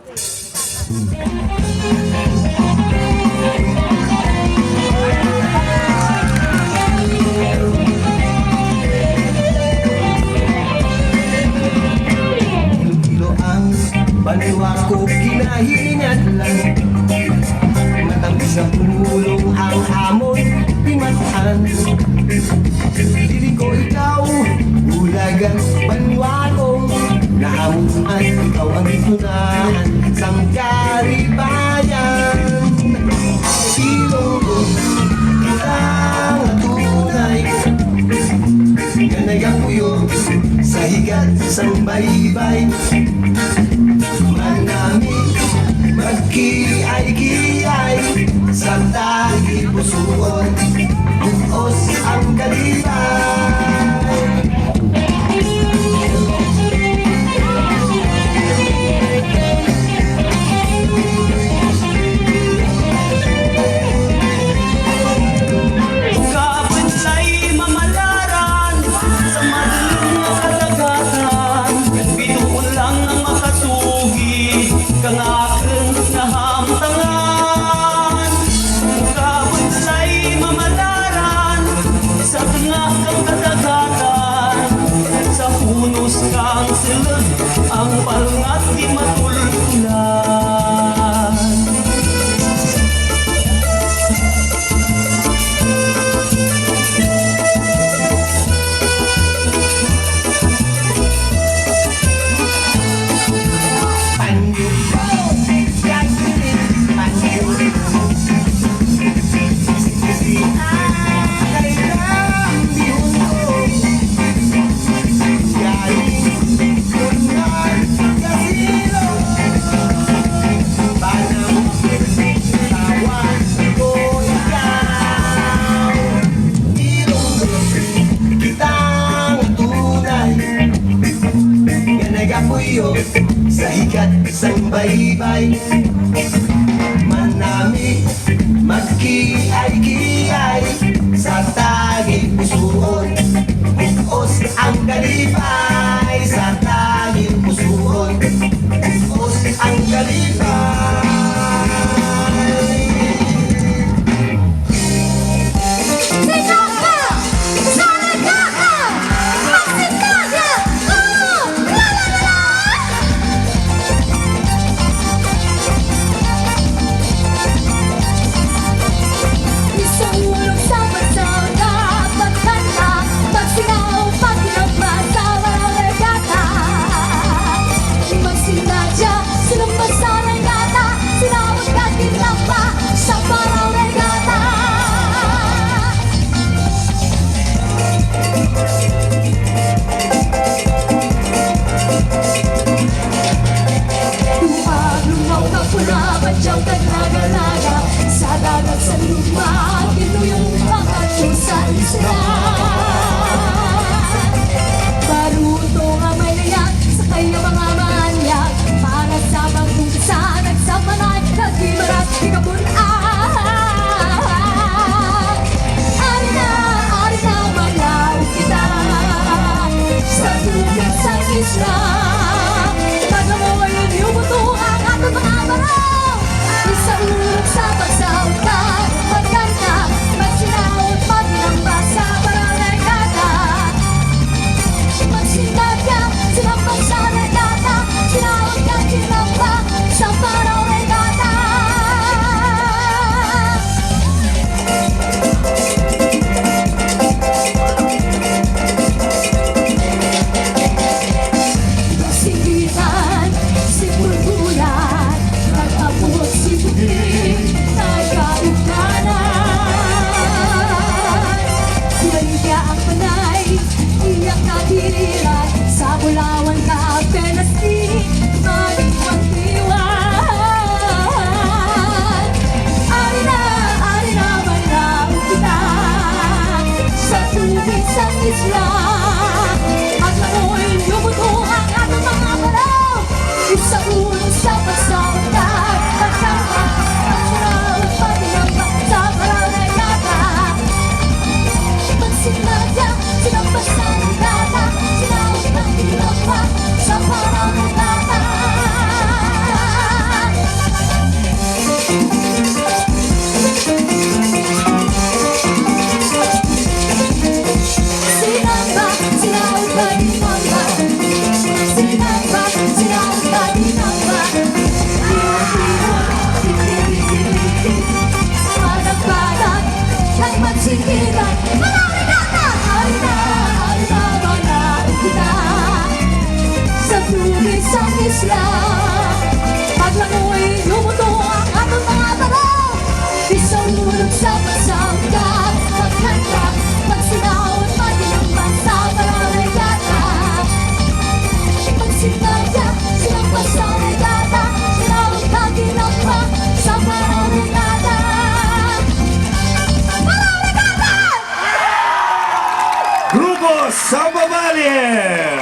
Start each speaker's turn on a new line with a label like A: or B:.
A: Ilo ang banwa ko kinahinat lang. Matamis na pulong ang hamon timatan. Dili ko ikaw ulagan banwa kong nahamuan. Ikaw ang tunahan sang karibayan. Silong ko kitang tunay. Ganay ang puyo sa higat sang baybay. Manami magkiay-kiay sa tahi pusuon. Buos ang kalibay.
B: Ang palangat di matultulan.
A: Panyo gagawin panyo. Sisi kailang bihon ko. Galing kunyan kasilo. Panang tawan ko ikaw. Ilong kitang tunay. Ganay kapuyo sa higat sang baybay. Manami magkiay-kiay sa tagi pusuon. Buos ang kalibay sa tagi pusuon. Buos ang kalibay.
C: Badyang tagnaga-naga sa dagat sa luma, tinuyong pangatlo sa isla. Baruto nga may layak sa kanyang mga manyak, para sa bagong kasan at sa panay nagbimarat ikabunan. Ari na malaw kita sa tubig sa isla. Nagamoy yung buto ang ating mga baraw. Sa ulog sa pagsautan, magkanta, magsinahot, maginamba sa paralegata. Magsinadya, sinampang sa regata, sinahot ka ginamba sa paralegata. Sinawag ka ginamba Panagbalag At magsikilan Halina Manalo kita Sa tubig sa isla Paglangoy lumuto ang ating mga tanaw Isang ulog sa pasangkat Magkanta, magsinahon, madilang basa Pararegata Magsinaya, silang pasaregata Sinawag ka ginamba sa pararegata Pararegata!
B: Grupo Samba Valle!